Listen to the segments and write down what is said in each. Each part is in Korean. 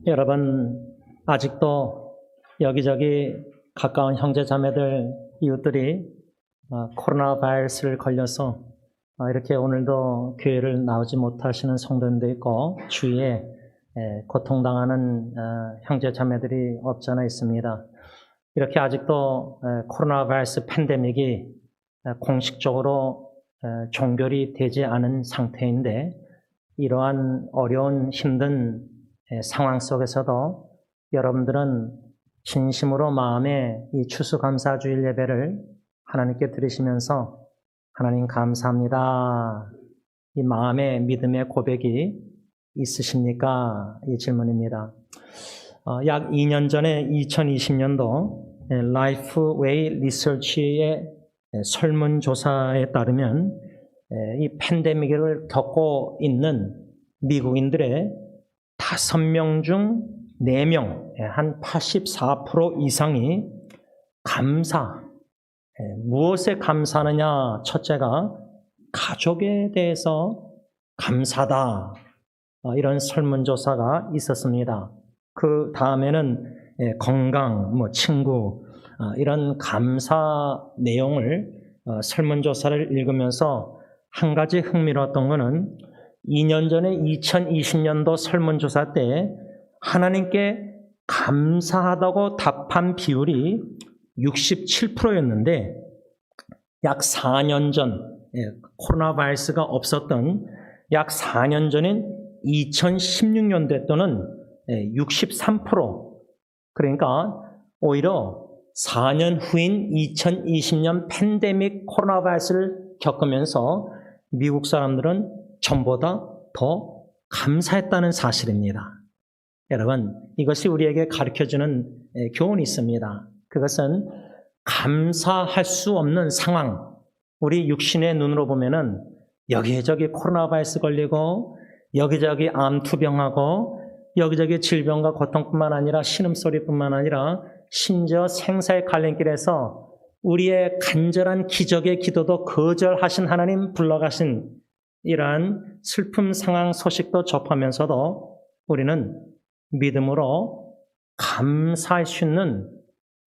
여러분, 아직도 여기저기 가까운 형제 자매들, 이웃들이 코로나 바이러스를 걸려서 이렇게 오늘도 교회를 나오지 못하시는 성도님도 있고 주위에 고통당하는 형제 자매들이 없지 않아 있습니다. 이렇게 아직도 코로나 바이러스 팬데믹이 공식적으로 종결이 되지 않은 상태인데 이러한 어려운 힘든 상황 속에서도 여러분들은 진심으로 마음에 이 추수감사주일 예배를 하나님께 드리시면서 하나님 감사합니다. 이 마음의 믿음의 고백이 있으십니까? 이 질문입니다. 약 2년 전에 2020년도 라이프웨이 리서치의 설문조사에 따르면 이 팬데믹을 겪고 있는 미국인들의 5명 중 4명, 한 84% 이상이 감사, 무엇에 감사하느냐? 첫째가 가족에 대해서 감사다. 이런 설문조사가 있었습니다. 그 다음에는 건강, 친구, 이런 감사 내용을 설문조사를 읽으면서 한 가지 흥미로웠던 것은 2년 전에 2020년도 설문조사 때 하나님께 감사하다고 답한 비율이 67%였는데 약 4년 전 코로나 바이러스가 없었던 약 4년 전인 2016년도 때는 63%. 그러니까 오히려 4년 후인 2020년 팬데믹 코로나 바이러스를 겪으면서 미국 사람들은 전보다 더 감사했다는 사실입니다. 여러분, 이것이 우리에게 가르쳐주는 교훈이 있습니다. 그것은 감사할 수 없는 상황, 우리 육신의 눈으로 보면은 여기저기 코로나 바이러스 걸리고 여기저기 암투병하고 여기저기 질병과 고통뿐만 아니라 신음소리뿐만 아니라 심지어 생사의 갈림길에서 우리의 간절한 기적의 기도도 거절하신 하나님 불러가신 이러한 슬픔 상황 소식도 접하면서도 우리는 믿음으로 감사할 수 있는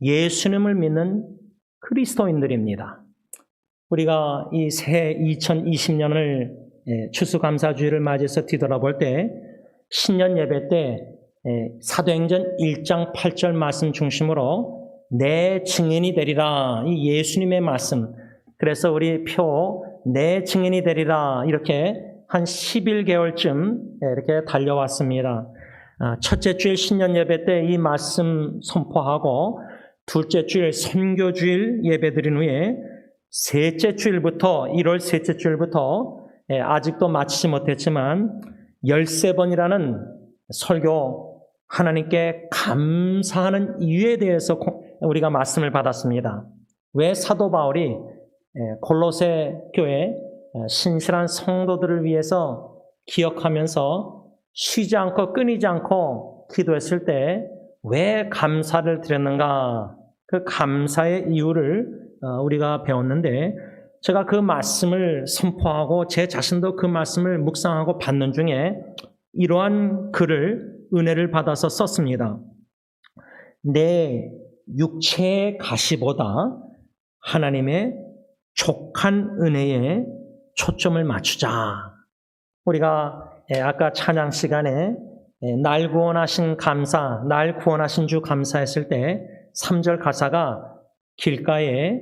예수님을 믿는 그리스도인들입니다. 우리가 이 새해 2020년을 추수감사주일을 맞이해서 뒤돌아볼 때 신년 예배 때 사도행전 1장 8절 말씀 중심으로 내 증인이 되리라, 이 예수님의 말씀. 그래서 우리 표 내 증인이 되리라 이렇게 한 11개월쯤 이렇게 달려왔습니다. 첫째 주일 신년 예배 때 이 말씀 선포하고 둘째 주일 선교주일 예배 드린 후에 셋째 주일부터 1월 셋째 주일부터 아직도 마치지 못했지만 13번이라는 설교, 하나님께 감사하는 이유에 대해서 우리가 말씀을 받았습니다. 왜 사도 바울이 골로새 교회 신실한 성도들을 위해서 기억하면서 쉬지 않고 끊이지 않고 기도했을 때 왜 감사를 드렸는가? 그 감사의 이유를 우리가 배웠는데 제가 그 말씀을 선포하고 제 자신도 그 말씀을 묵상하고 받는 중에 이러한 글을 은혜를 받아서 썼습니다. 내 육체의 가시보다 하나님의 족한 은혜에 초점을 맞추자. 우리가 아까 찬양 시간에 날 구원하신 감사, 날 구원하신 주 감사했을 때 3절 가사가 길가에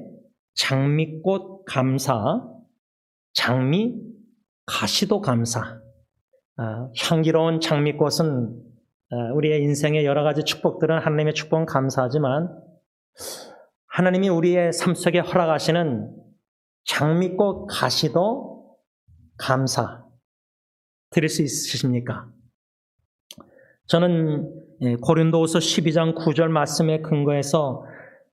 장미꽃 감사, 장미 가시도 감사. 향기로운 장미꽃은 우리의 인생의 여러 가지 축복들은 하나님의 축복은 감사하지만 하나님이 우리의 삶 속에 허락하시는 장미꽃 가시도 감사 드릴 수 있으십니까? 저는 고린도후서 12장 9절 말씀에 근거해서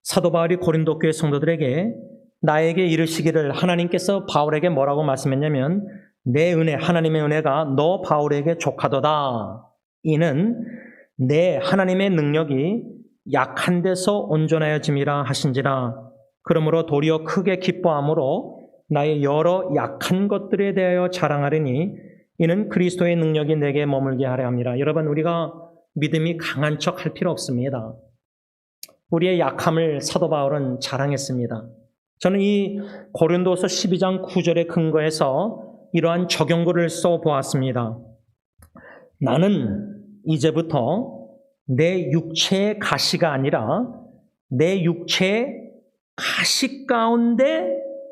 사도 바울이 고린도 교회 성도들에게 나에게 이르시기를 하나님께서 바울에게 뭐라고 말씀했냐면 내 은혜, 하나님의 은혜가 너 바울에게 족하도다. 이는 내 하나님의 능력이 약한 데서 온전하여짐이라 하신지라. 그러므로 도리어 크게 기뻐함으로 나의 여러 약한 것들에 대하여 자랑하리니 이는 그리스도의 능력이 내게 머물게 하려 함이라. 여러분, 우리가 믿음이 강한 척 할 필요 없습니다. 우리의 약함을 사도 바울은 자랑했습니다. 저는 이 고린도서 12장 9절에 근거해서 이러한 적용구를 써보았습니다. 나는 이제부터 내 육체의 가시가 아니라 내 육체의 가시 가운데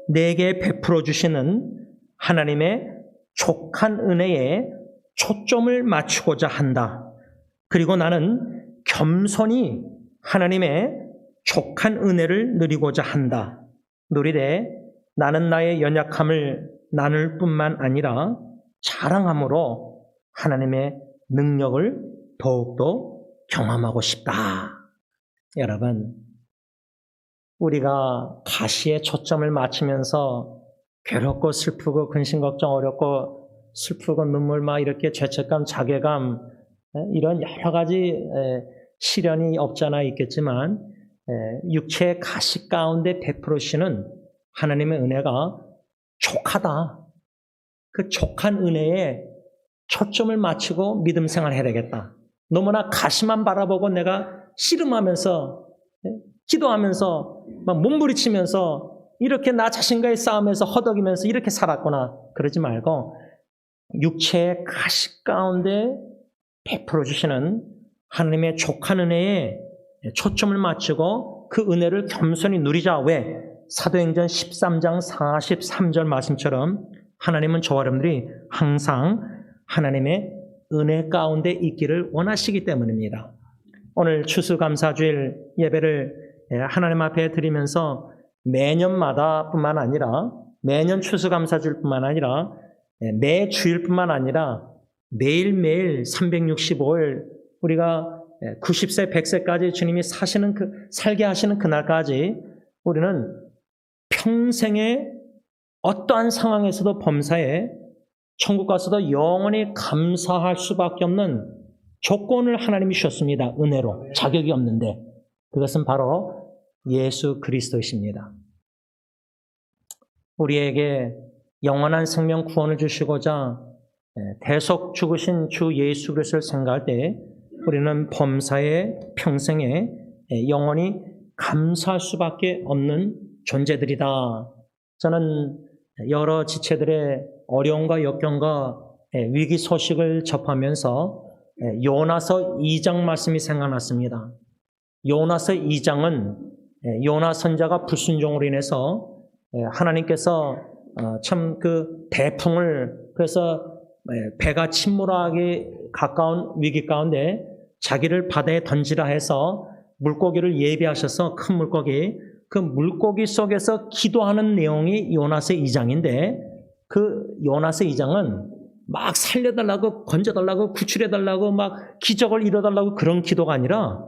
내게 베풀어 주시는 하나님의 족한 은혜에 초점을 맞추고자 한다. 그리고 나는 겸손히 하나님의 족한 은혜를 누리고자 한다. 누리되 나는 나의 연약함을 나눌 뿐만 아니라 자랑함으로 하나님의 능력을 더욱더 경험하고 싶다. 여러분, 우리가 가시에 초점을 맞추면서 괴롭고 슬프고 근심걱정 어렵고 슬프고 눈물 막 이렇게 죄책감, 자괴감 이런 여러 가지 시련이 없잖아 있겠지만 육체의 가시 가운데 베풀으시는 하나님의 은혜가 족하다. 그 족한 은혜에 초점을 맞추고 믿음 생활해야 되겠다. 너무나 가시만 바라보고 내가 씨름하면서 기도하면서 막 몸부리치면서 이렇게 나 자신과의 싸움에서 허덕이면서 이렇게 살았구나. 그러지 말고 육체의 가시 가운데 베풀어 주시는 하나님의 족한 은혜에 초점을 맞추고 그 은혜를 겸손히 누리자. 왜? 사도행전 13장 43절 말씀처럼 하나님은 저와 여러분들이 항상 하나님의 은혜 가운데 있기를 원하시기 때문입니다. 오늘 추수감사주일 예배를 하나님 앞에 드리면서 매년마다 뿐만 아니라 매년 추수감사주일 뿐만 아니라 매 주일뿐만 아니라 매일매일 365일 우리가 90세, 100세까지 주님이 살게 하시는 그날까지 우리는 평생에 어떠한 상황에서도 범사에 천국 가서도 영원히 감사할 수밖에 없는 조건을 하나님이 주셨습니다. 은혜로. 자격이 없는데. 그것은 바로 예수 그리스도이십니다. 우리에게 영원한 생명 구원을 주시고자 대속 죽으신 주 예수 그리스도를 생각할 때 우리는 범사의 평생에 영원히 감사할 수밖에 없는 존재들이다. 저는 여러 지체들의 어려움과 역경과 위기 소식을 접하면서 요나서 2장 말씀이 생각났습니다. 요나서 2장은 요나 선자가 불순종으로 인해서 하나님께서 참 그 대풍을 그래서 배가 침몰하기 가까운 위기 가운데 자기를 바다에 던지라 해서 물고기를 예비하셔서 큰 물고기 그 물고기 속에서 기도하는 내용이 요나서 2장인데 그 요나서 2장은 막 살려달라고 건져달라고 구출해달라고 막 기적을 이뤄달라고 그런 기도가 아니라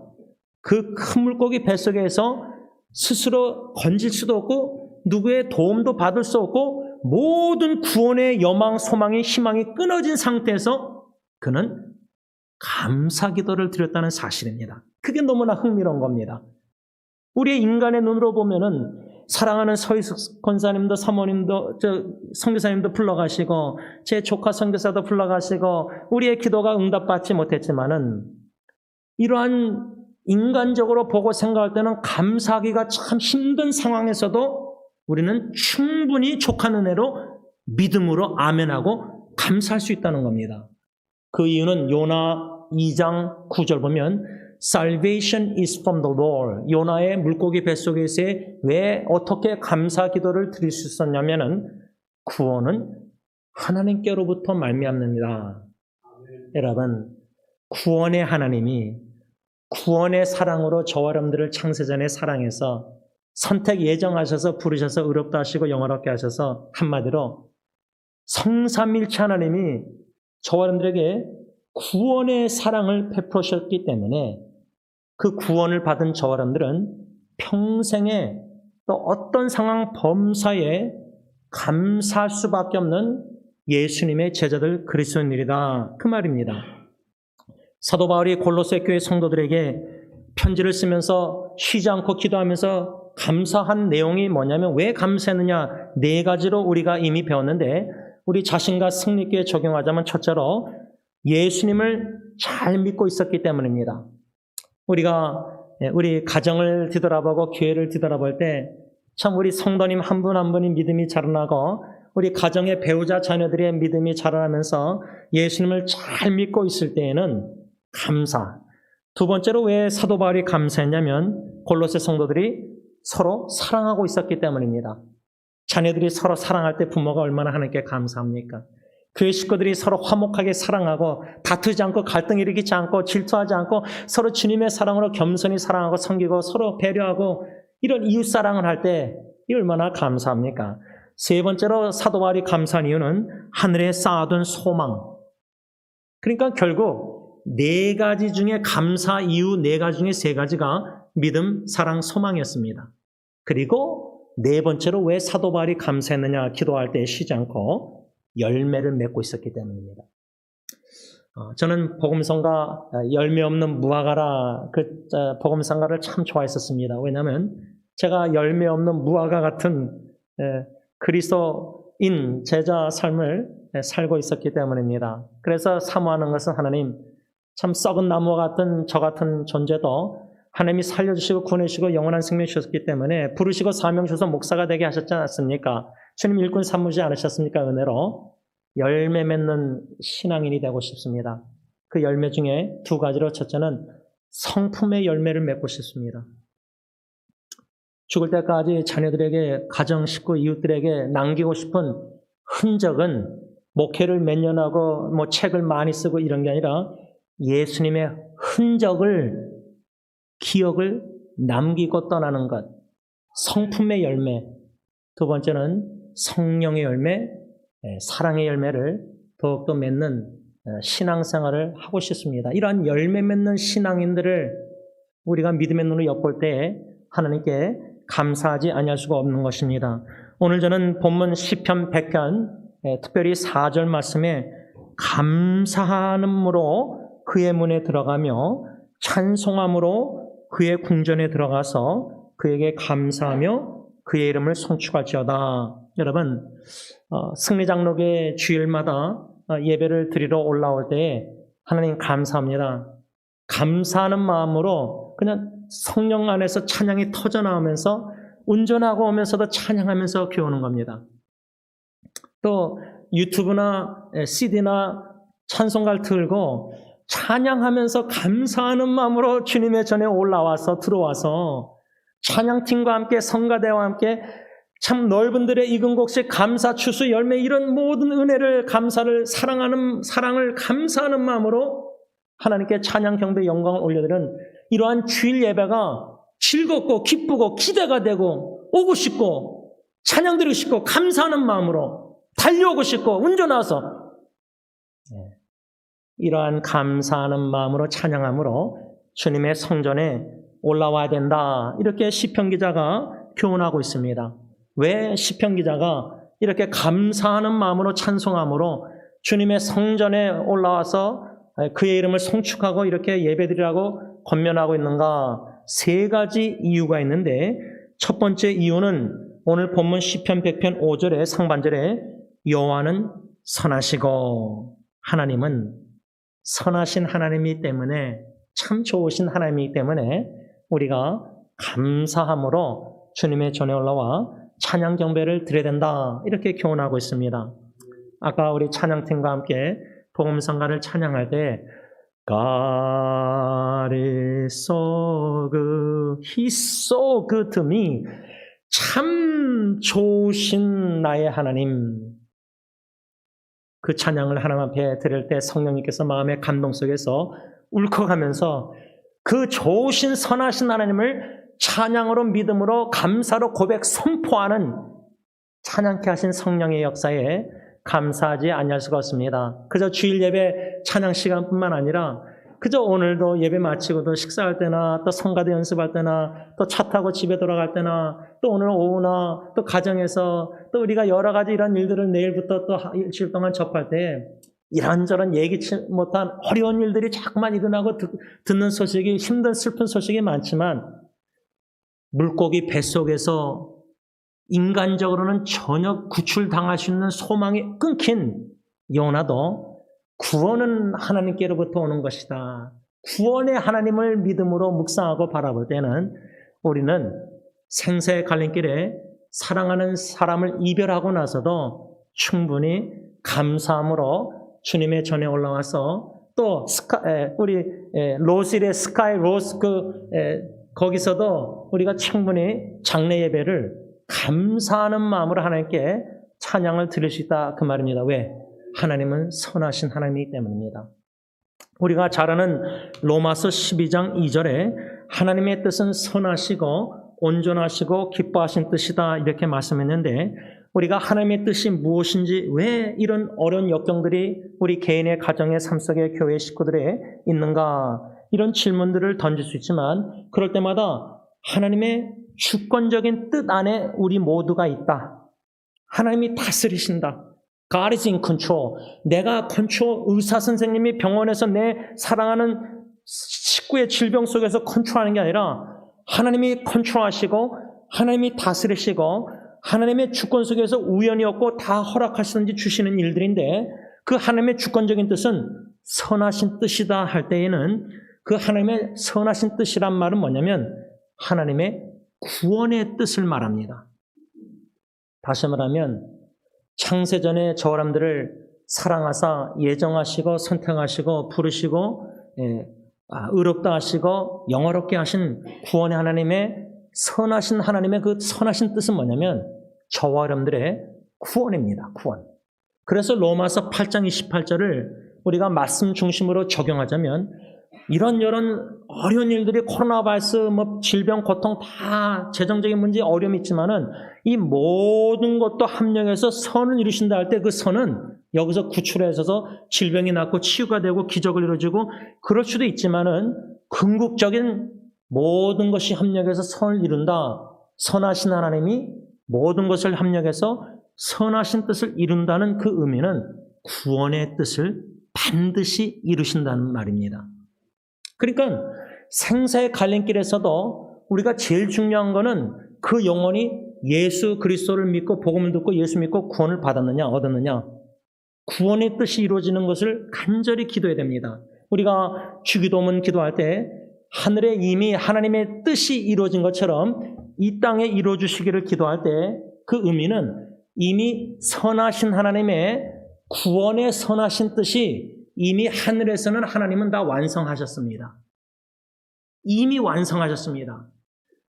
그 큰 물고기 뱃속에서 스스로 건질 수도 없고 누구의 도움도 받을 수 없고 모든 구원의 여망, 소망이 희망이 끊어진 상태에서 그는 감사 기도를 드렸다는 사실입니다. 그게 너무나 흥미로운 겁니다. 우리의 인간의 눈으로 보면은 사랑하는 서희숙 권사님도 사모님도 선교사님도 불러가시고 제 조카 선교사도 불러가시고 우리의 기도가 응답받지 못했지만은 이러한 인간적으로 보고 생각할 때는 감사하기가 참 힘든 상황에서도 우리는 충분히 족한 은혜로 믿음으로 아멘하고 감사할 수 있다는 겁니다. 그 이유는 요나 2장 9절 보면 Salvation is from the Lord. 요나의 물고기 뱃속에서 왜 어떻게 감사 기도를 드릴 수 있었냐면은 구원은 하나님께로부터 말미암습니다. 여러분, 구원의 하나님이 구원의 사랑으로 저와 여러분들을 창세전에 사랑해서 선택 예정하셔서 부르셔서 의롭다 하시고 영화롭게 하셔서 한마디로 성삼일체 하나님이 저와 여러분들에게 구원의 사랑을 베푸셨기 때문에 그 구원을 받은 저와 여러분들은 평생에 또 어떤 상황 범사에 감사할 수밖에 없는 예수님의 제자들 그리스도인들이다. 그 말입니다. 사도 바울이 골로새 교회 성도들에게 편지를 쓰면서 쉬지 않고 기도하면서 감사한 내용이 뭐냐면 왜 감사했느냐 4가지로 우리가 이미 배웠는데 우리 자신과 승리 있게 적용하자면 첫째로 예수님을 잘 믿고 있었기 때문입니다. 우리가 우리 가정을 뒤돌아보고 교회를 뒤돌아볼 때 참 우리 성도님 한 분 한 분이 믿음이 자라나고 우리 가정의 배우자 자녀들의 믿음이 자라나면서 예수님을 잘 믿고 있을 때에는 감사. 두 번째로 왜 사도 바울이 감사했냐면 골로새 성도들이 서로 사랑하고 있었기 때문입니다. 자녀들이 서로 사랑할 때 부모가 얼마나 하나님께 감사합니까? 교회 식구들이 서로 화목하게 사랑하고 다투지 않고 갈등 일으키지 않고 질투하지 않고 서로 주님의 사랑으로 겸손히 사랑하고 섬기고 서로 배려하고 이런 이웃사랑을 할 때 이 얼마나 감사합니까? 세 번째로 사도 바울이 감사한 이유는 하늘에 쌓아둔 소망. 그러니까 결국 네 가지 중에 감사 이유 네 가지 중에 세 가지가 믿음, 사랑, 소망이었습니다. 그리고 네 번째로 왜 사도 바울이 감사했느냐 기도할 때 쉬지 않고 열매를 맺고 있었기 때문입니다. 저는 복음성가 열매 없는 무화과라 그 복음성가를 참 좋아했었습니다. 왜냐하면 제가 열매 없는 무화과 같은 그리스도인 제자 삶을 살고 있었기 때문입니다. 그래서 사모하는 것은 하나님 참 썩은 나무 같은 저 같은 존재도 하나님이 살려주시고 구원해주시고 영원한 생명 주셨기 때문에 부르시고 사명 주셔서 목사가 되게 하셨지 않았습니까? 주님 일꾼 삼으지 않으셨습니까? 은혜로 열매 맺는 신앙인이 되고 싶습니다. 그 열매 중에 두 가지로 첫째는 성품의 열매를 맺고 싶습니다. 죽을 때까지 자녀들에게 가정, 식구, 이웃들에게 남기고 싶은 흔적은 목회를 몇 년 하고 뭐 책을 많이 쓰고 이런 게 아니라 예수님의 흔적을 기억을 남기고 떠나는 것. 성품의 열매. 두 번째는 성령의 열매, 사랑의 열매를 더욱더 맺는 신앙생활을 하고 싶습니다. 이러한 열매 맺는 신앙인들을 우리가 믿음의 눈으로 엿볼 때 하나님께 감사하지 아니할 수가 없는 것입니다. 오늘 저는 본문 시편 100편 특별히 4절 말씀에 감사함으로 그의 문에 들어가며 찬송함으로 그의 궁전에 들어가서 그에게 감사하며 그의 이름을 송축할지어다. 여러분 승리장로교회 주일마다 예배를 드리러 올라올 때 하나님 감사합니다. 감사하는 마음으로 그냥 성령 안에서 찬양이 터져나오면서 운전하고 오면서도 찬양하면서 교오는 겁니다. 또 유튜브나 CD나 찬송가를 틀고 찬양하면서 감사하는 마음으로 주님의 전에 올라와서 들어와서 찬양팀과 함께 성가대와 함께 참 넓은 들의 익은 곡식 감사 추수 열매 이런 모든 은혜를 감사를 사랑을 감사하는 마음으로 하나님께 찬양 경배 영광을 올려드리는 이러한 주일 예배가 즐겁고 기쁘고 기대가 되고 오고 싶고 찬양 드리고 싶고 감사하는 마음으로 달려오고 싶고 운전와서 이러한 감사하는 마음으로 찬양함으로 주님의 성전에 올라와야 된다. 이렇게 시편 기자가 교훈하고 있습니다. 왜 시편 기자가 이렇게 감사하는 마음으로 찬송함으로 주님의 성전에 올라와서 그의 이름을 송축하고 이렇게 예배드리라고 권면하고 있는가? 세 가지 이유가 있는데 첫 번째 이유는 오늘 본문 시편 100편 5절의 상반절에 여호와는 선하시고 하나님은 선하신 하나님이기 때문에 참 좋으신 하나님이기 때문에 우리가 감사함으로 주님의 전에 올라와 찬양 경배를 드려야 된다. 이렇게 교훈하고 있습니다. 아까 우리 찬양팀과 함께 복음성가를 찬양할 때 God is so good, He's so good to me. 참 좋으신 나의 하나님. 그 찬양을 하나님 앞에 드릴 때 성령님께서 마음의 감동 속에서 울컥하면서 그 좋으신 선하신 하나님을 찬양으로 믿음으로 감사로 고백 선포하는 찬양케 하신 성령의 역사에 감사하지 아니할 수가 없습니다. 그저 주일 예배 찬양 시간뿐만 아니라 그저 오늘도 예배 마치고도 식사할 때나 또 성가대 연습할 때나 또 차 타고 집에 돌아갈 때나 또 오늘 오후나 또 가정에서 또 우리가 여러 가지 이런 일들을 내일부터 또 일주일 동안 접할 때 이런저런 예기치 못한 어려운 일들이 자꾸만 일어나고 듣는 소식이 힘든 슬픈 소식이 많지만 물고기 뱃속에서 인간적으로는 전혀 구출당할 수 있는 소망이 끊긴 요나도 구원은 하나님께로부터 오는 것이다. 구원의 하나님을 믿음으로 묵상하고 바라볼 때는 우리는 생사의 갈림길에 사랑하는 사람을 이별하고 나서도 충분히 감사함으로 주님의 전에 올라와서 또 우리 로실의 스카이 로스 거기서도 우리가 충분히 장례 예배를 감사하는 마음으로 하나님께 찬양을 드릴 수 있다 그 말입니다. 왜? 하나님은 선하신 하나님이기 때문입니다. 우리가 잘 아는 로마서 12장 2절에 하나님의 뜻은 선하시고 온전하시고 기뻐하신 뜻이다 이렇게 말씀했는데 우리가 하나님의 뜻이 무엇인지 왜 이런 어려운 역경들이 우리 개인의 가정의 삶 속에 교회 식구들에 있는가 이런 질문들을 던질 수 있지만 그럴 때마다 하나님의 주권적인 뜻 안에 우리 모두가 있다. 하나님이 다스리신다. God is in control. 내가 컨트롤, 의사 선생님이 병원에서 내 사랑하는 식구의 질병 속에서 컨트롤하는 게 아니라 하나님이 컨트롤하시고 하나님이 다스리시고 하나님의 주권 속에서 우연이 없고 다 허락하시든지 주시는 일들인데 그 하나님의 주권적인 뜻은 선하신 뜻이다 할 때에는 그 하나님의 선하신 뜻이란 말은 뭐냐면 하나님의 구원의 뜻을 말합니다. 다시 말하면 창세전에 저 사람들을 사랑하사 예정하시고 선택하시고 부르시고 의롭다 하시고 영화롭게 하신 구원의 하나님의 선하신 하나님의 그 선하신 뜻은 뭐냐면 저와 여러분들의 구원입니다. 구원. 그래서 로마서 8장 28절을 우리가 말씀 중심으로 적용하자면 이런 어려운 일들이 코로나 바이러스, 질병, 고통 다 재정적인 문제, 어려움이 있지만은 이 모든 것도 합력해서 선을 이루신다 할 때 그 선은 여기서 구출해서 질병이 낫고 치유가 되고 기적을 이루어지고 그럴 수도 있지만은 궁극적인 모든 것이 합력해서 선을 이룬다. 선하신 하나님이 모든 것을 합력해서 선하신 뜻을 이룬다는 그 의미는 구원의 뜻을 반드시 이루신다는 말입니다. 그러니까 생사의 갈림길에서도 우리가 제일 중요한 거는 그 영혼이 예수 그리스도를 믿고 복음을 듣고 예수 믿고 구원을 받았느냐 얻었느냐 구원의 뜻이 이루어지는 것을 간절히 기도해야 됩니다. 우리가 주기도문 기도할 때 하늘에 이미 하나님의 뜻이 이루어진 것처럼 이 땅에 이루어 주시기를 기도할 때 그 의미는 이미 선하신 하나님의 구원의 선하신 뜻이 이미 하늘에서는 하나님은 다 완성하셨습니다. 이미 완성하셨습니다.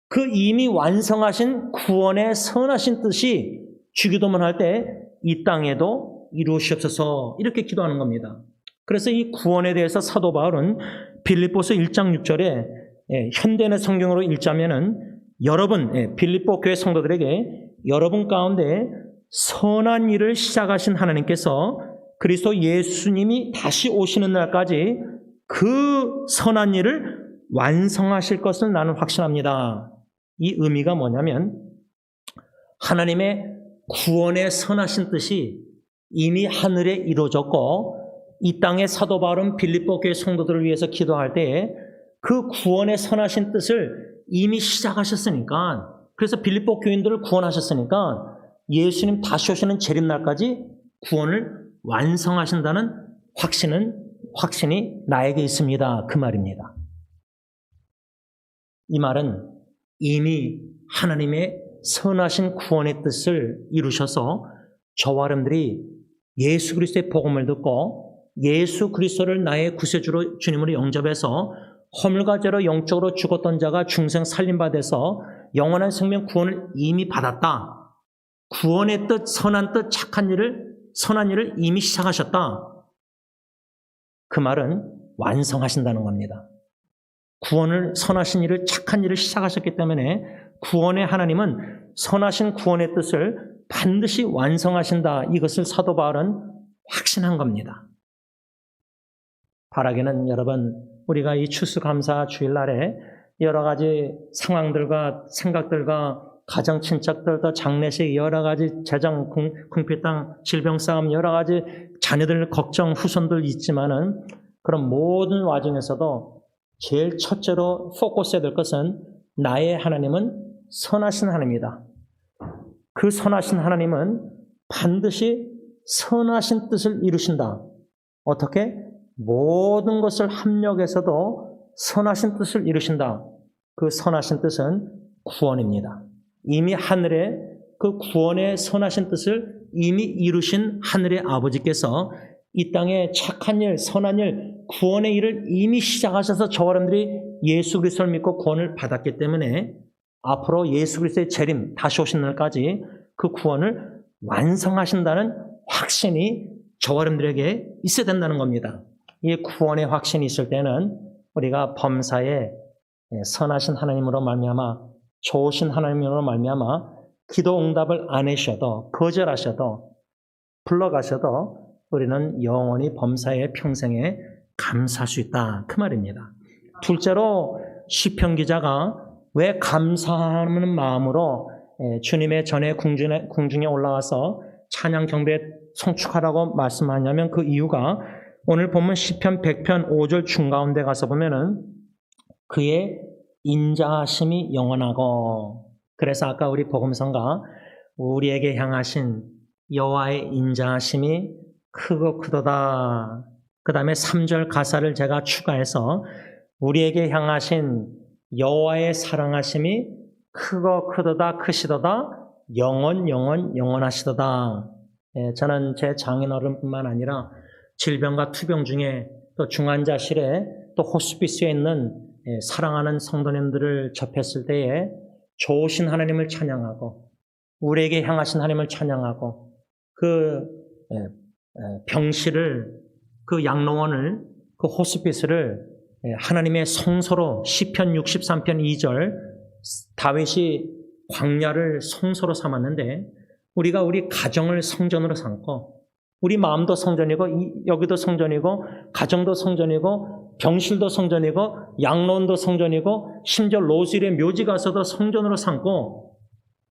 그 이미 완성하신 구원의 선하신 뜻이 주기도문 할 때 이 땅에도 이루시옵소서 이렇게 기도하는 겁니다. 그래서 이 구원에 대해서 사도 바울은 빌립보서 1장 6절에 현대인의 성경으로 읽자면은 여러분 빌립보 교회 성도들에게 여러분 가운데 선한 일을 시작하신 하나님께서 그리스도 예수님이 다시 오시는 날까지 그 선한 일을 완성하실 것을 나는 확신합니다. 이 의미가 뭐냐면 하나님의 구원의 선하신 뜻이 이미 하늘에 이루어졌고 이 땅의 사도 바울은 빌립보 교회 성도들을 위해서 기도할 때에 그 구원의 선하신 뜻을 이미 시작하셨으니까 그래서 빌립보 교인들을 구원하셨으니까 예수님 다시 오시는 재림날까지 구원을 완성하신다는 확신이 나에게 있습니다. 그 말입니다. 이 말은 이미 하나님의 선하신 구원의 뜻을 이루셔서 저와 여러분들이 예수 그리스도의 복음을 듣고 예수 그리스도를 나의 구세주로 주님으로 영접해서 허물과 죄로 영적으로 죽었던 자가 중생 살림받아서 영원한 생명 구원을 이미 받았다. 구원의 뜻, 선한 뜻, 선한 일을 이미 시작하셨다. 그 말은 완성하신다는 겁니다. 구원을 선하신 일을 착한 일을 시작하셨기 때문에 구원의 하나님은 선하신 구원의 뜻을 반드시 완성하신다. 이것을 사도 바울은 확신한 겁니다. 바라기는 여러분 우리가 이 추수감사 주일날에 여러 가지 상황들과 생각들과 가정 친척들과 장례식 여러 가지 재정 궁핍당 질병 싸움 여러 가지 자녀들 걱정 후손들 있지만은 그런 모든 와중에서도 제일 첫째로 포커스해야 될 것은 나의 하나님은 선하신 하나님이다. 그 선하신 하나님은 반드시 선하신 뜻을 이루신다. 어떻게? 모든 것을 합력해서도 선하신 뜻을 이루신다. 그 선하신 뜻은 구원입니다. 이미 하늘에 그 구원의 선하신 뜻을 이미 이루신 하늘의 아버지께서 이 땅에 착한 일, 선한 일, 구원의 일을 이미 시작하셔서 저와 여러분들이 예수 그리스도를 믿고 구원을 받았기 때문에 앞으로 예수 그리스도의 재림, 다시 오신 날까지 그 구원을 완성하신다는 확신이 저와 여러분들에게 있어야 된다는 겁니다. 이 구원의 확신이 있을 때는 우리가 범사에 선하신 하나님으로 말미암아 좋으신 하나님으로 말미암아 기도 응답을 안 하셔도 거절하셔도 불러가셔도 우리는 영원히 범사의 평생에 감사할 수 있다. 그 말입니다. 둘째로 시편 기자가 왜 감사하는 마음으로 주님의 전에 궁중에 올라와서 찬양 경배에 송축하라고 말씀하냐면 그 이유가 오늘 보면 시편 100편 5절 중가운데 가서 보면은 그의 인자하심이 영원하고, 그래서 아까 우리 복음성가 우리에게 향하신 여호와의 인자하심이 크고 크도다. 그 다음에 3절 가사를 제가 추가해서 우리에게 향하신 여호와의 사랑하심이 크고 크도다, 크시도다, 영원하시도다. 저는 제 장인어른뿐만 아니라 질병과 투병 중에 또 중환자실에 또 호스피스에 있는 사랑하는 성도님들을 접했을 때에 좋으신 하나님을 찬양하고 우리에게 향하신 하나님을 찬양하고 그 병실을, 그 양로원을, 그 호스피스를 하나님의 성소로, 시편 63편 2절 다윗이 광야를 성소로 삼았는데 우리가 우리 가정을 성전으로 삼고 우리 마음도 성전이고 여기도 성전이고 가정도 성전이고 병실도 성전이고 양로원도 성전이고 심지어 로스일의 묘지 가서도 성전으로 삼고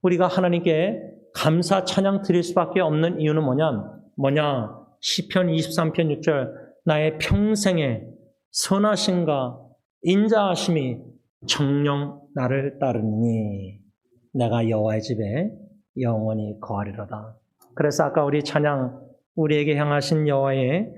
우리가 하나님께 감사 찬양 드릴 수밖에 없는 이유는 뭐냐? 시편 23편 6절 나의 평생에 선하심과 인자하심이 정녕 나를 따르니 내가 여호와의 집에 영원히 거하리로다. 그래서 아까 우리 찬양 우리에게 향하신 여호와의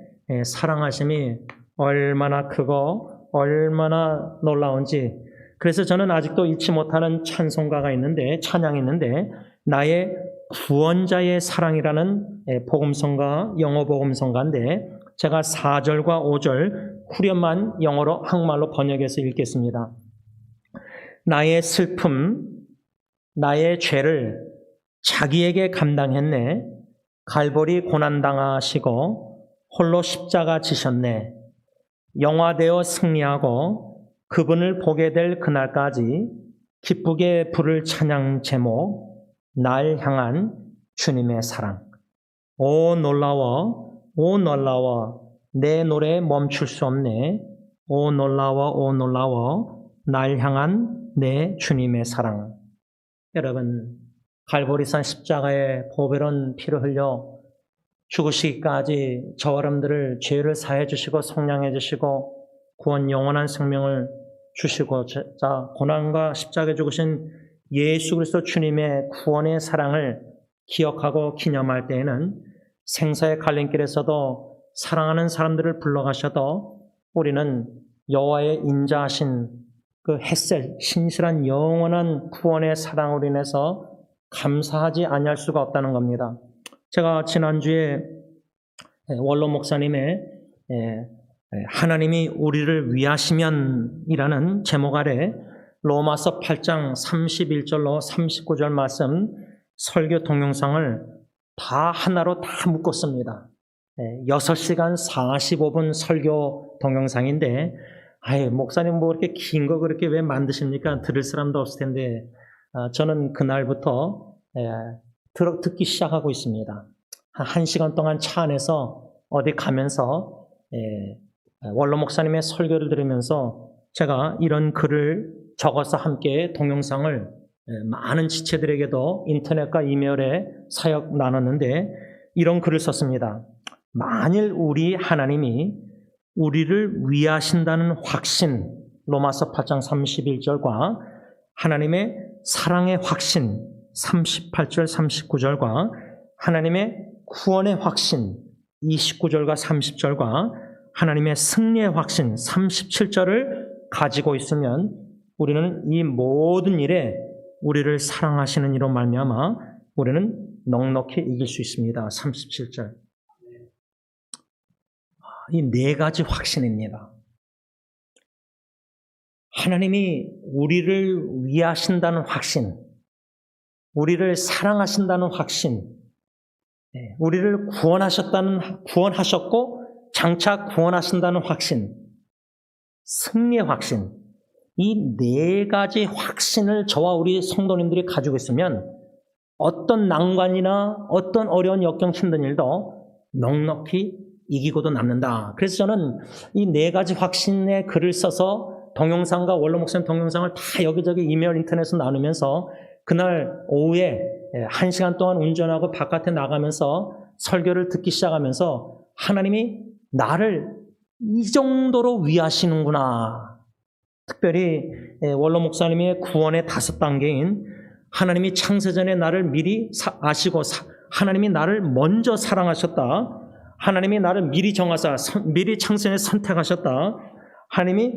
사랑하심이 얼마나 크고 얼마나 놀라운지, 그래서 저는 아직도 잊지 못하는 찬송가가 있는데, 찬양이 있는데 나의 구원자의 사랑이라는 복음성가, 영어 복음성가인데 제가 4절과 5절 후렴만 영어로 한국말로 번역해서 읽겠습니다. 나의 슬픔, 나의 죄를 자기에게 감당했네. 갈보리 고난당하시고 홀로 십자가 지셨네. 영화되어 승리하고 그분을 보게 될 그날까지 기쁘게 부를 찬양 제목, 날 향한 주님의 사랑. 오 놀라워, 오 놀라워, 내 노래 멈출 수 없네. 오 놀라워, 오 놀라워, 날 향한 내 주님의 사랑. 여러분, 갈보리산 십자가에 보배로운 피를 흘려 죽으시기까지 저와 여러분들을 죄를 사해 주시고 성량해 주시고 구원 영원한 생명을 주시고 고난과 십자가에 죽으신 예수 그리스도 주님의 구원의 사랑을 기억하고 기념할 때에는 생사의 갈림길에서도 사랑하는 사람들을 불러가셔도 우리는 여호와의 인자하신 그 햇살, 신실한 영원한 구원의 사랑으로 인해서 감사하지 아니할 수가 없다는 겁니다. 제가 지난주에 원로 목사님의 하나님이 우리를 위하시면이라는 제목 아래 로마서 8장 31절로 39절 말씀 설교 동영상을 다 하나로 다 묶었습니다. 6시간 45분 설교 동영상인데 목사님 뭐 그렇게 긴 거 그렇게 왜 만드십니까? 들을 사람도 없을 텐데 저는 그날부터 듣기 시작하고 있습니다. 한 1시간 동안 차 안에서 어디 가면서 원로 목사님의 설교를 들으면서 제가 이런 글을 적어서 함께 동영상을 많은 지체들에게도 인터넷과 이메일에 사역 나눴는데 이런 글을 썼습니다. 만일 우리 하나님이 우리를 위하신다는 확신, 로마서 8장 31절과 하나님의 사랑의 확신, 38절 39절과 하나님의 구원의 확신 29절과 30절과 하나님의 승리의 확신 37절을 가지고 있으면 우리는 이 모든 일에 우리를 사랑하시는 이로 말미암아 우리는 넉넉히 이길 수 있습니다. 37절. 이 네 가지 확신입니다. 하나님이 우리를 위하신다는 확신, 우리를 사랑하신다는 확신, 우리를 구원하셨고 장차 구원하신다는 확신, 승리의 확신, 이 네 가지 확신을 저와 우리 성도님들이 가지고 있으면 어떤 난관이나 어떤 어려운 역경 힘든 일도 넉넉히 이기고도 남는다. 그래서 저는 이 네 가지 확신의 글을 써서 동영상과 원로 목사님 동영상을 다 여기저기 이메일 인터넷에서 나누면서 그날 오후에 1시간 동안 운전하고 바깥에 나가면서 설교를 듣기 시작하면서 하나님이 나를 이 정도로 위하시는구나. 특별히 원로 목사님의 구원의 5단계인 하나님이 창세전에 나를 미리 아시고 하나님이 나를 먼저 사랑하셨다. 하나님이 나를 미리 정하사 미리 창세전에 선택하셨다. 하나님이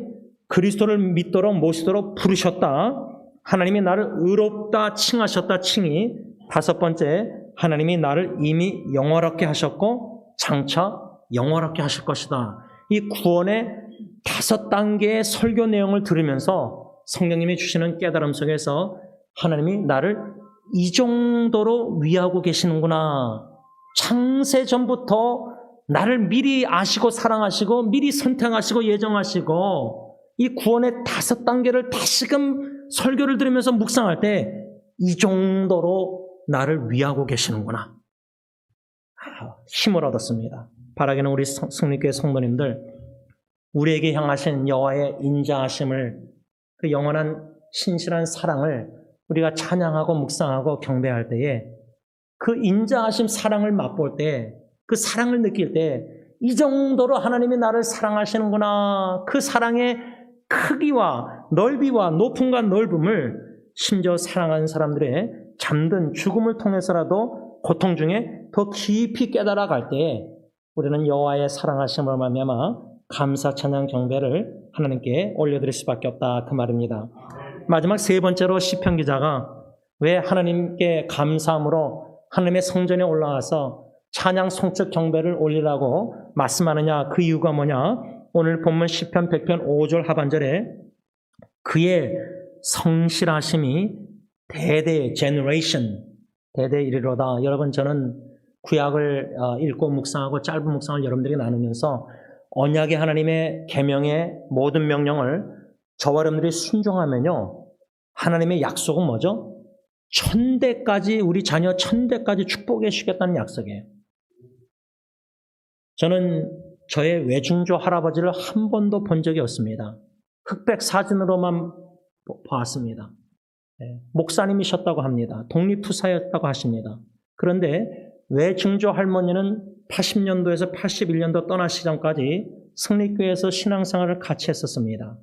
그리스도를 믿도록 모시도록 부르셨다. 하나님이 나를 의롭다 칭하셨다. 칭이 5번째, 하나님이 나를 이미 영원하게 하셨고 장차 영원하게 하실 것이다. 이 구원의 5단계의 설교 내용을 들으면서 성령님이 주시는 깨달음 속에서 하나님이 나를 이 정도로 위하고 계시는구나. 창세전부터 나를 미리 아시고 사랑하시고 미리 선택하시고 예정하시고 이 구원의 5단계를 다시금 설교를 들으면서 묵상할 때 이 정도로 나를 위하고 계시는구나. 힘을 얻었습니다. 바라기는 우리 승리교회 성도님들, 우리에게 향하신 여호와의 인자하심을, 그 영원한 신실한 사랑을 우리가 찬양하고 묵상하고 경배할 때에 그 인자하심 사랑을 맛볼 때, 그 사랑을 느낄 때 이 정도로 하나님이 나를 사랑하시는구나. 그 사랑의 크기와 넓이와 높음과 넓음을 심지어 사랑하는 사람들의 잠든 죽음을 통해서라도 고통 중에 더 깊이 깨달아갈 때 우리는 여호와의 사랑하심으로 말미암아 감사 찬양 경배를 하나님께 올려드릴 수밖에 없다, 그 말입니다. 마지막 3번째로 시편 기자가 왜 하나님께 감사함으로 하나님의 성전에 올라와서 찬양 송축 경배를 올리라고 말씀하느냐, 그 이유가 뭐냐? 오늘 본문 시편 100편 5절 하반절에 그의 성실하심이 대대 generation 대대 이르로다. 여러분, 저는 구약을 읽고 묵상하고 짧은 묵상을 여러분들이 나누면서 언약의 하나님의 계명의 모든 명령을 저와 여러분들이 순종하면요, 하나님의 약속은 뭐죠? 1000대까지, 우리 자녀 1000대까지 축복해 주겠다는 약속이에요. 저는 저의 외중조 할아버지를 한 번도 본 적이 없습니다. 흑백 사진으로만 봤습니다. 목사님이셨다고 합니다. 독립투사였다고 하십니다. 그런데 외중조 할머니는 80년도에서 81년도 떠나시기 전까지 승리교회에서 신앙생활을 같이 했었습니다.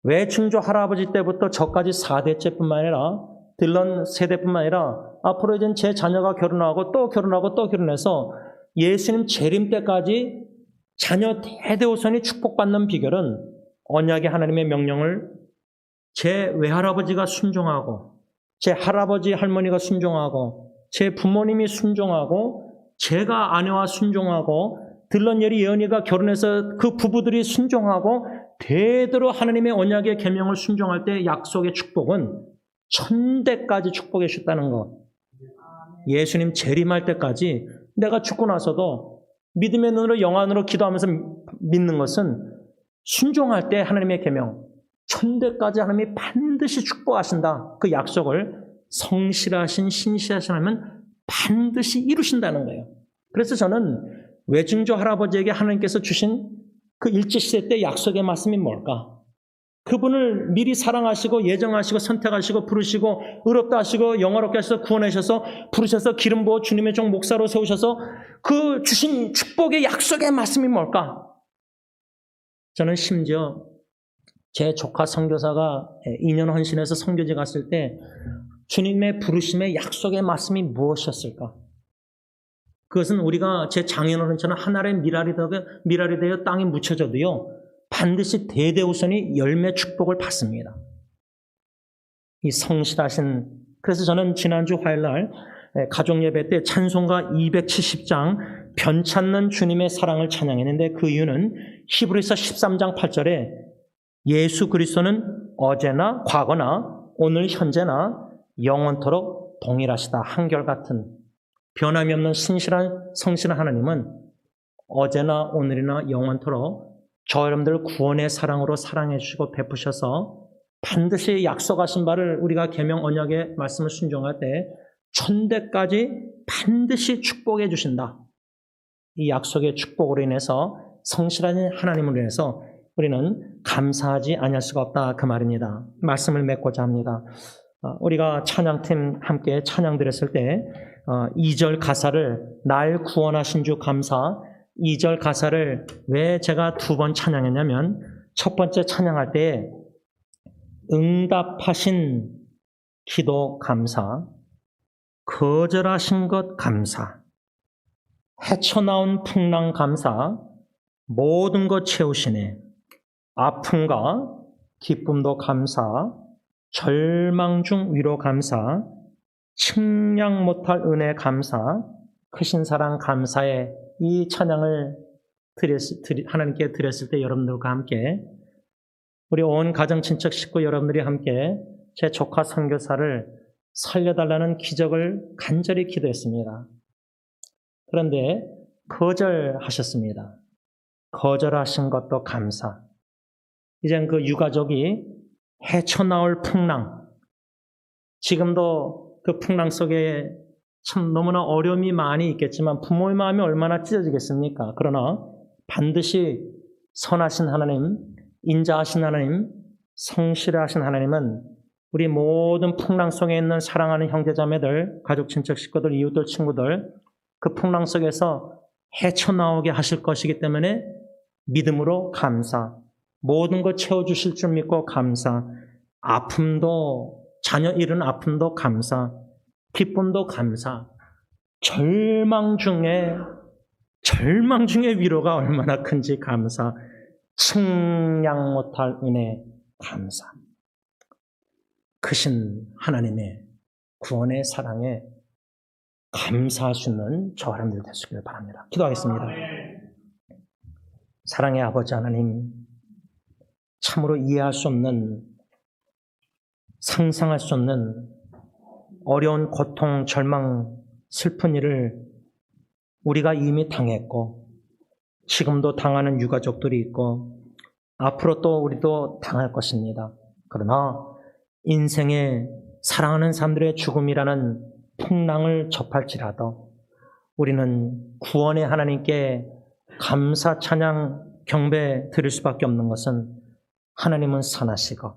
외중조 할아버지 때부터 저까지 4대째뿐만 아니라 딜런 세대뿐만 아니라 앞으로 이제 제 자녀가 결혼하고 또 결혼하고 또 결혼해서 예수님 재림 때까지 자녀 대대손이 축복받는 비결은 언약의 하나님의 명령을 제 외할아버지가 순종하고 제 할아버지 할머니가 순종하고 제 부모님이 순종하고 제가 아내와 순종하고 딜런 예리 예언이가 결혼해서 그 부부들이 순종하고 대대로 하나님의 언약의 계명을 순종할 때 약속의 축복은 1000대까지 축복해 주셨다는 것. 예수님 재림할 때까지 내가 죽고 나서도 믿음의 눈으로 영안으로 기도하면서 믿는 것은 순종할 때 하나님의 계명 1000대까지 하나님이 반드시 축복하신다. 그 약속을 성실하신 신실하신 하나님은 반드시 이루신다는 거예요. 그래서 저는 외증조 할아버지에게 하나님께서 주신 그 일제시대 때 약속의 말씀이 뭘까? 그분을 미리 사랑하시고 예정하시고 선택하시고 부르시고 의롭다 하시고 영화롭게 하셔서 구원하셔서 부르셔서 기름 부어 주님의 종 목사로 세우셔서 그 주신 축복의 약속의 말씀이 뭘까? 저는 심지어 제 조카 선교사가 2년 헌신해서 선교지 갔을 때 주님의 부르심의 약속의 말씀이 무엇이었을까? 그것은 우리가 제 장인어른처럼 하늘의 미랄이 되어 땅에 묻혀져도요, 반드시 대대우선이 열매 축복을 받습니다. 이 성실하신, 그래서 저는 지난주 화요일날 가족예배 때 찬송가 270장 변찮는 주님의 사랑을 찬양했는데, 그 이유는 히브리서 13장 8절에 예수 그리스도는 어제나 과거나 오늘 현재나 영원토록 동일하시다. 한결같은 변함이 없는 성실한 하나님은 어제나 오늘이나 영원토록 저 여러분들 구원의 사랑으로 사랑해 주시고 베푸셔서 반드시 약속하신 바를 우리가 계명 언약의 말씀을 순종할 때 천대까지 반드시 축복해 주신다. 이 약속의 축복으로 인해서 성실한 하나님으로 인해서 우리는 감사하지 아니할 수가 없다, 그 말입니다. 말씀을 맺고자 합니다. 우리가 찬양팀 함께 찬양 드렸을 때 2절 가사를 날 구원하신 주 감사, 2절 가사를 왜 제가 2번 찬양했냐면, 첫 번째 찬양할 때 응답하신 기도 감사, 거절하신 것 감사, 헤쳐나온 풍랑 감사, 모든 것 채우시네, 아픔과 기쁨도 감사, 절망 중 위로 감사, 측량 못할 은혜 감사, 크신 사랑 감사의 이 찬양을 하나님께 드렸을 때 여러분들과 함께, 우리 온 가정 친척 식구 여러분들이 함께 제 조카 선교사를 살려달라는 기적을 간절히 기도했습니다. 그런데 거절하셨습니다. 거절하신 것도 감사. 이젠 그 유가족이 헤쳐나올 풍랑, 지금도 그 풍랑 속에 참 너무나 어려움이 많이 있겠지만 부모의 마음이 얼마나 찢어지겠습니까? 그러나 반드시 선하신 하나님, 인자하신 하나님, 성실하신 하나님은 우리 모든 풍랑 속에 있는 사랑하는 형제자매들, 가족, 친척, 식구들, 이웃들, 친구들, 그 풍랑 속에서 헤쳐나오게 하실 것이기 때문에 믿음으로 감사, 모든 것 채워주실 줄 믿고 감사, 아픔도, 자녀 잃은 아픔도 감사, 기쁨도 감사, 절망 중에 위로가 얼마나 큰지 감사, 측량 못할 은혜 감사. 크신 하나님의 구원의 사랑에 감사하시는 저 사람들 되시길 바랍니다. 기도하겠습니다. 사랑의 아버지 하나님, 참으로 이해할 수 없는, 상상할 수 없는 어려운 고통, 절망, 슬픈 일을 우리가 이미 당했고 지금도 당하는 유가족들이 있고 앞으로 또 우리도 당할 것입니다. 그러나 인생에 사랑하는 사람들의 죽음이라는 풍랑을 접할지라도 우리는 구원의 하나님께 감사, 찬양, 경배 드릴 수밖에 없는 것은 하나님은 선하시고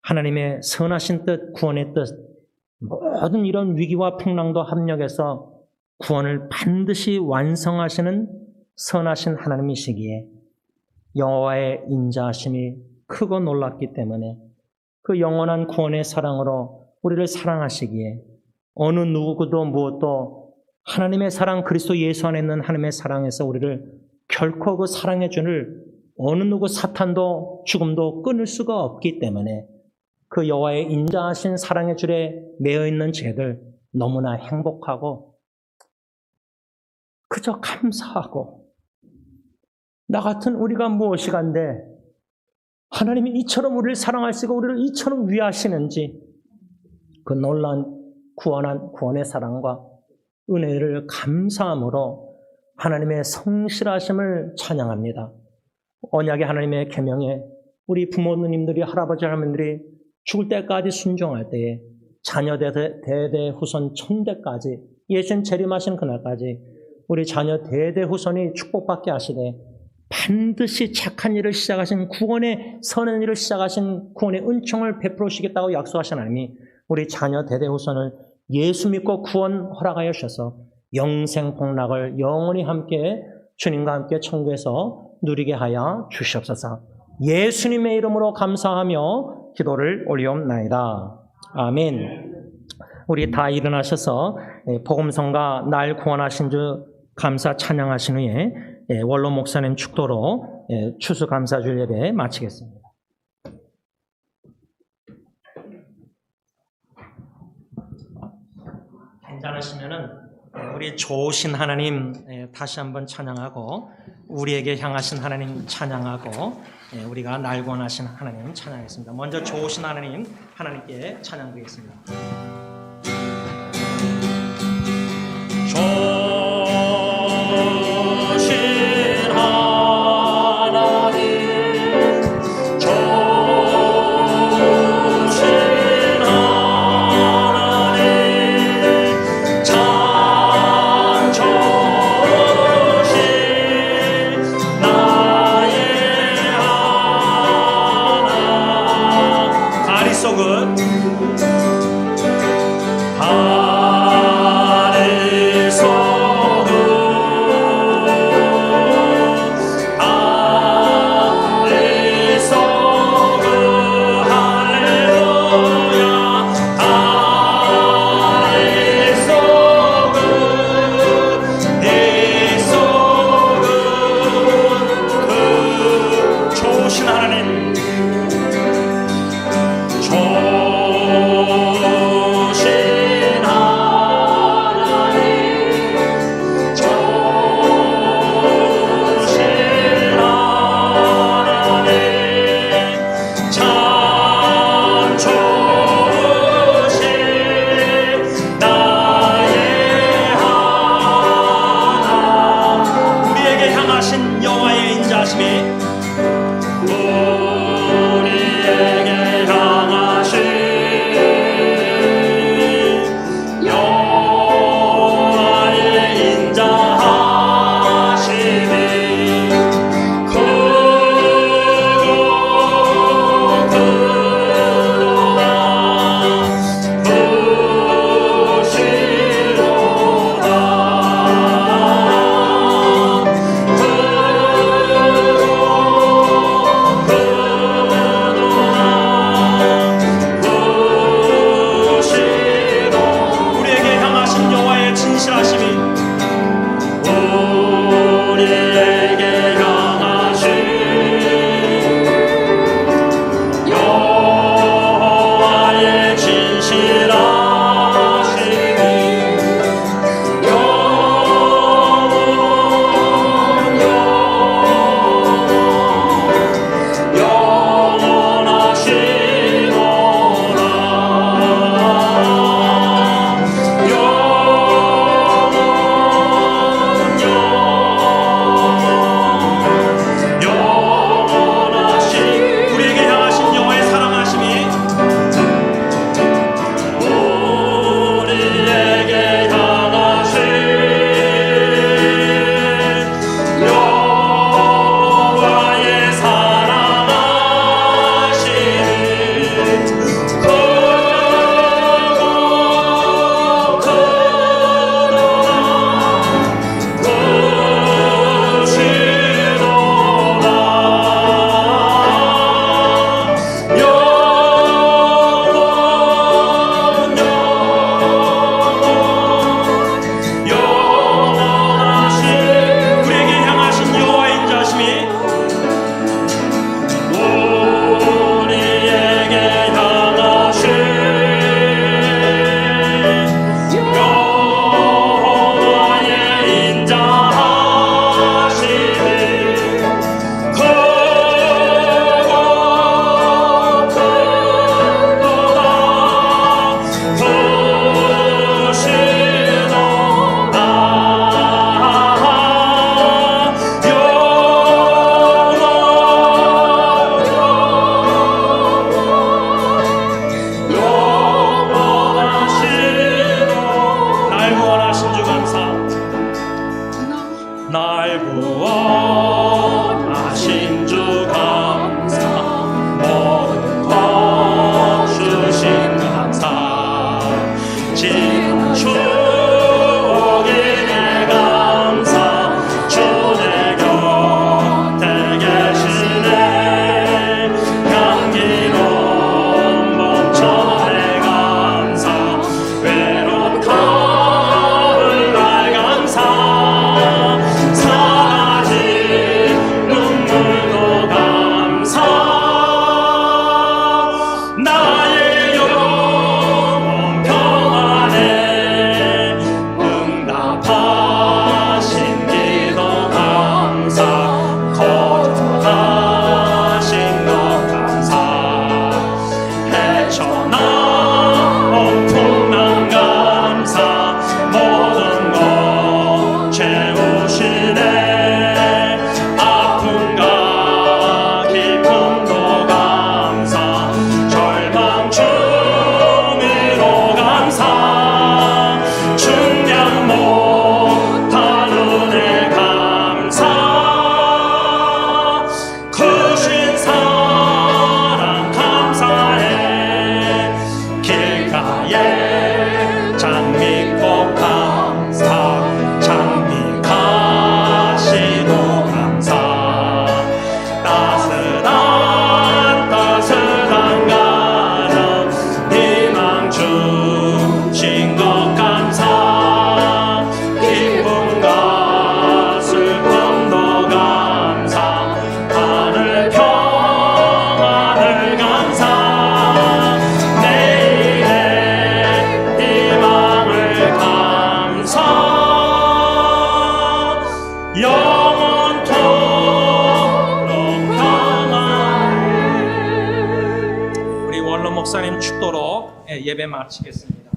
하나님의 선하신 뜻, 구원의 뜻, 모든 이런 위기와 풍랑도 합력해서 구원을 반드시 완성하시는 선하신 하나님이시기에 여호와의 인자하심이 크고 놀랍기 때문에 그 영원한 구원의 사랑으로 우리를 사랑하시기에 어느 누구도 무엇도 하나님의 사랑, 그리스도 예수 안에 있는 하나님의 사랑에서 우리를 결코 그 사랑의 줄을 어느 누구 사탄도 죽음도 끊을 수가 없기 때문에 그 여호와의 인자하신 사랑의 줄에 매여 있는 죄들 너무나 행복하고 그저 감사하고 나 같은 우리가 무엇이간데 하나님이 이처럼 우리를 사랑하시고 우리를 이처럼 위하시는지 그 놀라운 구원의 사랑과 은혜를 감사함으로 하나님의 성실하심을 찬양합니다. 언약의 하나님의 계명에 우리 부모님들이, 할아버지, 할머니들이 죽을 때까지 순종할 때에 자녀 대대 후손 천대까지 예수님 재림하신 그날까지 우리 자녀 대대 후손이 축복받게 하시되 반드시 착한 일을 시작하신 구원의 선한 일을 시작하신 구원의 은총을 베풀어 주시겠다고 약속하신 하나님이 우리 자녀 대대 후손을 예수 믿고 구원 허락하여 주셔서 영생 복락을 영원히 함께 주님과 함께 천국에서 누리게 하여 주시옵소서. 예수님의 이름으로 감사하며 기도를 올리옵나이다. 아멘. 우리 다 일어나셔서 복음성가 날 구원하신 주 감사 찬양하신 후에 원로 목사님 축도로 추수감사주일 예배 마치겠습니다. 괜찮으시면은 우리 좋으신 하나님 다시 한번 찬양하고 우리에게 향하신 하나님 찬양하고 우리가 날 구원하신 하나님 찬양하겠습니다. 먼저 좋으신 하나님 하나님께 찬양드리겠습니다. 축도로 예배 마치겠습니다.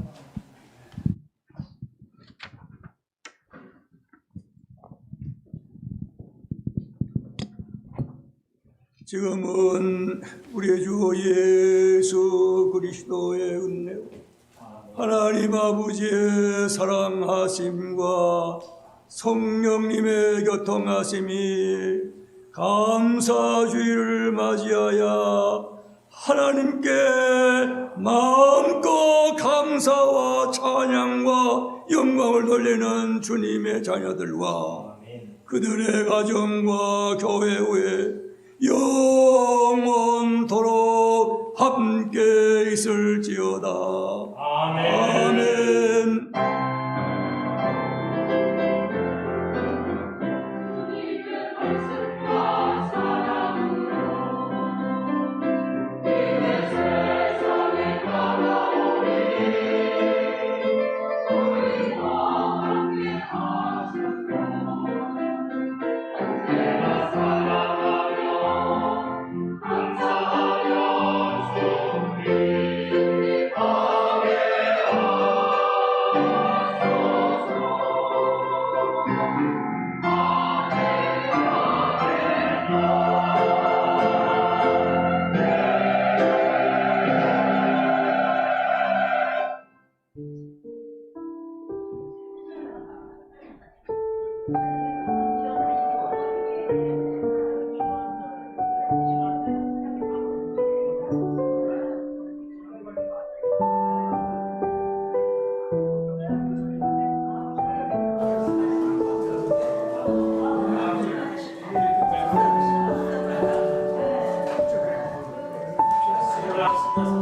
지금은 우리 주 예수 그리스도의 은혜와 하나님 아버지의 사랑하심과 성령님의 교통하심이 감사주의를 맞이하여 하나님께 마음껏 감사와 찬양과 영광을 돌리는 주님의 자녀들과 그들의 가정과 교회 후에 영원토록 함께 있을지어다. 아멘.